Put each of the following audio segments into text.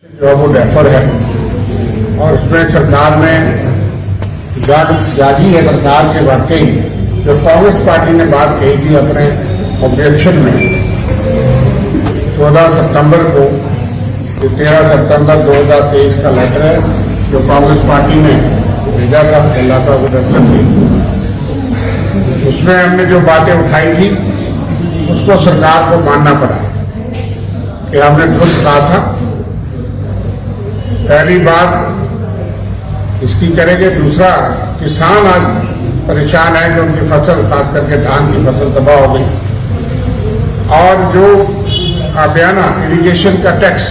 जो वो डेफर है और उसमें सरकार ने जागी है सरकार के वाकई जो कांग्रेस पार्टी ने बात कही थी अपने ऑब्जेक्शन में 14 सितंबर को, जो 13 सितंबर 2023 का लेटर है जो कांग्रेस पार्टी ने भेजा था इलाका को दस्तक से, उसमें हमने जो बातें उठाई थी उसको सरकार को मानना पड़ा कि हमने दुरुस्त कहा था। पहली बात इसकी करेंगे, दूसरा किसान आज परेशान है जो उनकी फसल खास करके धान की फसल तबाह हो गई, और जो आबियाना इरिगेशन का टैक्स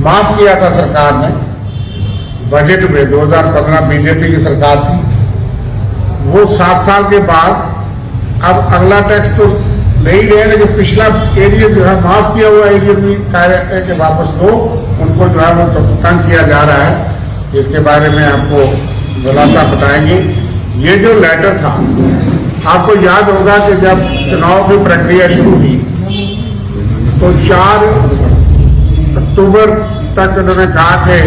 माफ किया था सरकार ने बजट में, 2015 बीजेपी की सरकार थी, वो 7 साल के बाद अब अगला टैक्स तो ले ही रहे, लेकिन पिछला एरिया जो है माफ किया हुआ एरिया भी कह रहे हैं कि वापस दो, उनको जो है वो तो तंग किया जा रहा है। इसके बारे में आपको खुलासा बताएंगे। ये जो लेटर था, आपको याद होगा कि जब चुनाव की प्रक्रिया शुरू हुई तो 4 अक्टूबर तक उन्होंने कहा कि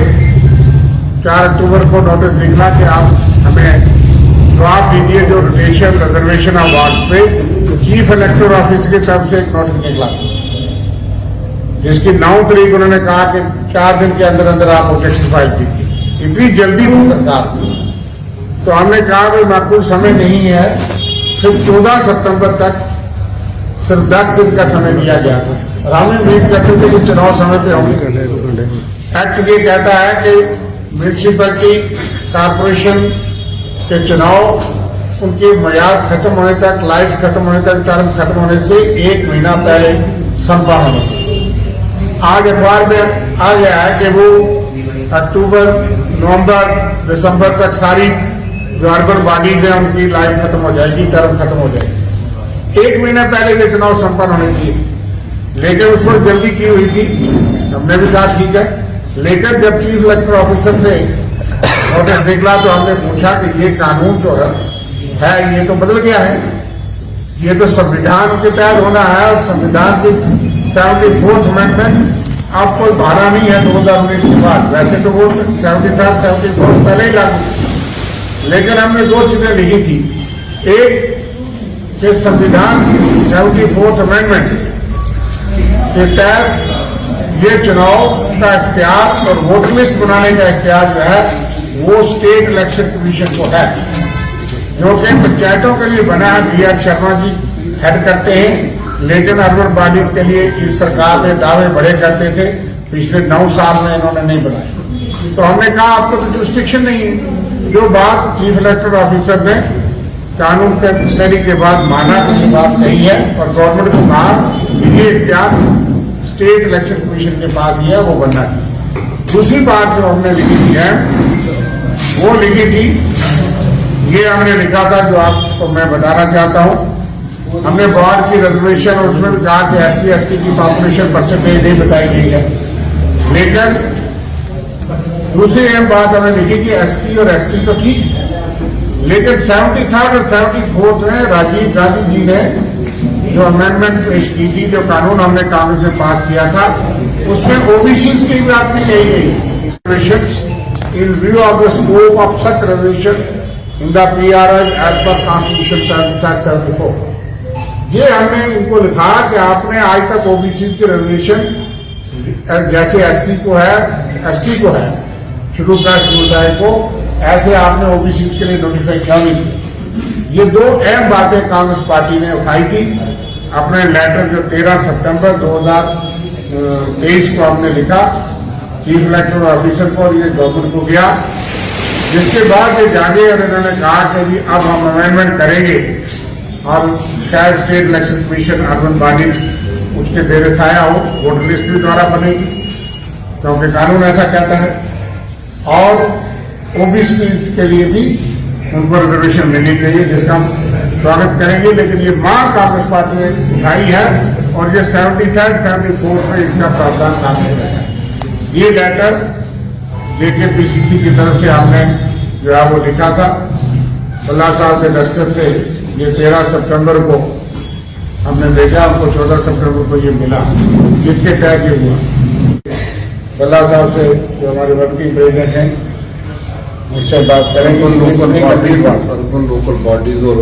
4 अक्टूबर को नोटिस निकला कि आप हमें जवाब दीजिए जो रोटेशन रिजर्वेशन अवार्ड्स पे चीफ इलेक्टोरल ऑफिस की तरफ से एक नोटिस निकला, जिसकी 9 तारीख उन्होंने कहा कि 4 दिन के अंदर अंदर आप ऑब्जेक्शन फाइल कीजिए। इतनी जल्दी थी सरकार, तो हमने कहा भाई माकूल समय नहीं है। फिर 14 सितंबर तक सिर्फ 10 दिन का समय दिया गया था, और हम उम्मीद करते थे कि चुनाव समय पे होंगे। एक्ट ये कहता है कि म्यूनिसिपैलिटी कॉर्पोरेशन के चुनाव उनकी मियाद खत्म होने तक, लाइफ खत्म होने तक, टर्म खत्म होने से 1 महीना पहले संपन्न होना चाहिए। आज अखबार में आ गया है कि वो अक्टूबर, नवंबर, दिसंबर तक सारी जो अर्बन बॉडीज है उनकी लाइफ खत्म हो जाएगी, टर्म खत्म हो जाएगी। 1 महीना पहले ये चुनाव संपन्न होने चाहिए, लेकिन उस वक्त जल्दी की हुई थी। हमने भी कहा ठीक है, लेकिन जब चीफ इलेक्टोरल ऑफिसर से नोटिस निकला तो हमने पूछा कि ये कानून जो है ये तो बदल गया है, ये तो संविधान के तहत होना है, और संविधान की 74th अमेंडमेंट अब कोई भाड़ा नहीं है 2019 के बाद। वैसे तो वो 73, 74 पहले ही लागू, लेकिन हमने 2 चीजें लिखी थी। एक कि संविधान की 74th अमेंडमेंट के तहत ये चुनाव का इख्तियार और वोटर लिस्ट बनाने का इख्तियार जो है वो स्टेट इलेक्शन कमीशन को है, जो कि पंचायतों के लिए बना है। बी.आर. शर्मा जी हेड करते हैं, लेकिन अर्बन बॉडीज के लिए इस सरकार ने दावे बड़े करते थे, पिछले 9 साल में इन्होंने नहीं बनाए। तो हमने कहा आपको तो जुरिस्डिक्शन नहीं है। जो बात चीफ इलेक्टोरल ऑफिसर ने कानून के स्टडी के बाद माना कि ये बात सही है, और गवर्नमेंट को कहा ये इख्तियार स्टेट इलेक्शन कमीशन के पास ही है, वो बनना चाहिए। दूसरी बात जो हमने लिखी थी है वो लिखी थी, ये हमने लिखा था जो आपको मैं बताना चाहता हूं। हमने बोर्ड की रिजर्वेशन और उसमें भी कहा कि SC/ST की पॉपुलेशन परसेंटेज नहीं बताई गई है, लेकिन दूसरी अहम बात हमने लिखी कि SC और ST तो ठीक है, लेकिन 73rd और 74th में राजीव गांधी जी ने जो अमेंडमेंट पेश की थी, जो कानून हमने कांग्रेस में पास किया था, उसमें OBC की बात नहीं कही गई। In view of the scope of such reservation in the PRI as per constitution 74। ये हमने इनको लिखा कि आपने आज तक OBC की रिजर्वेशन जैसे SC को है, ST को है, शेड्यूल कास्ट समुदाय को, ऐसे आपने OBC के लिए नोटिफाई किया नहीं। ये 2 अहम बातें कांग्रेस पार्टी ने उठाई थी अपने लेटर जो 13 सितंबर 2023 को हमने लिखा चीफ इलेक्टोरल ऑफिसर को, और ये गवर्नमेंट को गया, जिसके बाद ये जागे और इन्होंने कहा कि जी अब हम अमेंडमेंट करेंगे और शायद state election commission urban bodies उसके देर साया हो, वोटर लिस्ट भी द्वारा बनेगी क्योंकि कानून ऐसा कहता है, और OBC के लिए भी उनको रिजर्वेशन मिलनी चाहिए, जिसका हम स्वागत करेंगे। लेकिन ये मांग कांग्रेस पार्टी ने उठाई है, और ये 73rd 74th में इसका प्रावधान कांग्रेस है। ये लेटर JKPCC की तरफ से हमने जो है वो लिखा था, बल्ला साहब के दस्तखत से ये 13 सितंबर को हमने भेजा, हमको 14 सितंबर को ये मिला, जिसके तहत ये हुआ। भल्ला साहब से जो हमारे वर्किंग प्रेसिडेंट हैं उससे बात करेंगे। अर्बन लोकल बॉडीज और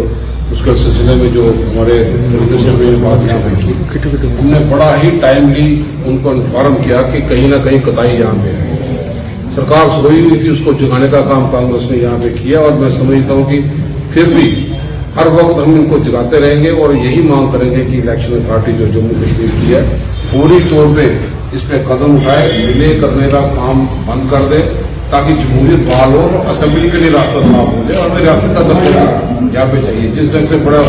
उसके सिलसिले में जो हमारे से बात की, हमने बड़ा ही टाइमली उनको इन्फॉर्म किया कि कहीं ना कहीं कताई यहाँ पे है। सरकार सोई हुई थी, उसको जगाने का काम कांग्रेस ने यहाँ पे किया और मैं समझता हूँ कि फिर भी हर वक्त हम इनको जगाते रहेंगे और यही मांग करेंगे कि इलेक्शन अथॉरिटी जो जम्मू कश्मीर की है फौरी तौर पे इस पे कदम उठाए, डिले करने का काम बंद कर दे ताकि जमहूरियत बहाल हो और असेंबली के लिए रास्ता साफ हो जाए। और हमें रियासत का दर्जा यहाँ पे चाहिए। जिस ढंग से बड़ा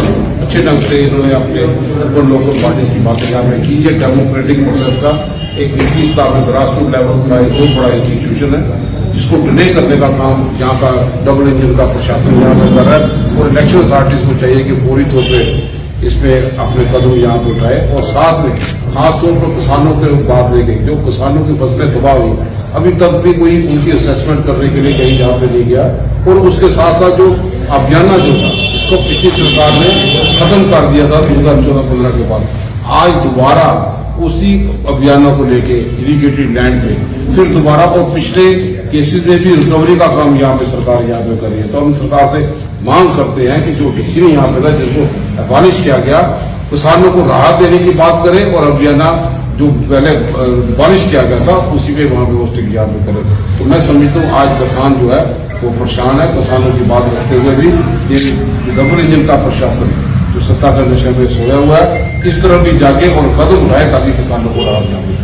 अच्छे ढंग से इन्होंने अपने अर्बन लोकल बॉडीज की बातें यहाँ पे की, ये डेमोक्रेटिक प्रोसेस का एक निचली स्तर में ग्रास रूट लेवल का एक बहुत बड़ा इंस्टीट्यूशन है जिसको डिले करने का काम यहाँ का डबल इंजन का प्रशासन यहाँ पे कर रहा है। और इलेक्शन अथॉरिटीज को चाहिए कि फौरी तौर पर इस पे अपने कदम यहाँ पे उठाए और साथ में खासतौर पर किसानों के बात रह गई, जो किसानों की फसलें तबाह हुई, अभी तक भी कोई उनकी असेसमेंट करने के लिए कहीं यहाँ पे नहीं गया। और उसके साथ साथ जो अभियाना जो था इसको पिछली सरकार ने खत्म कर दिया था 2014-15 के बाद, आज दोबारा उसी अभियानों को लेके इरिगेटेड लैंड पे फिर दोबारा और पिछले केसेस में भी रिकवरी का काम यहाँ पे सरकार यहाँ पे कर रही है। तो हम सरकार से मांग करते हैं कि जो डिसीजन यहाँ पे था जिसको एबॉलिश किया गया, किसानों को राहत देने की बात करें और अभियाना जो पहले बारिश किया गया था उसी पे वहां पे वो स्टिक यहाँ पे करें। तो मैं समझता हूँ आज किसान जो है वो परेशान है। किसानों की बात रखते हुए भी ये डबल इंजन का प्रशासन जो सत्ता के नशे में सोया हुआ है इस तरह भी जाके और कदम उठाए ताकि किसानों को राहत मिले।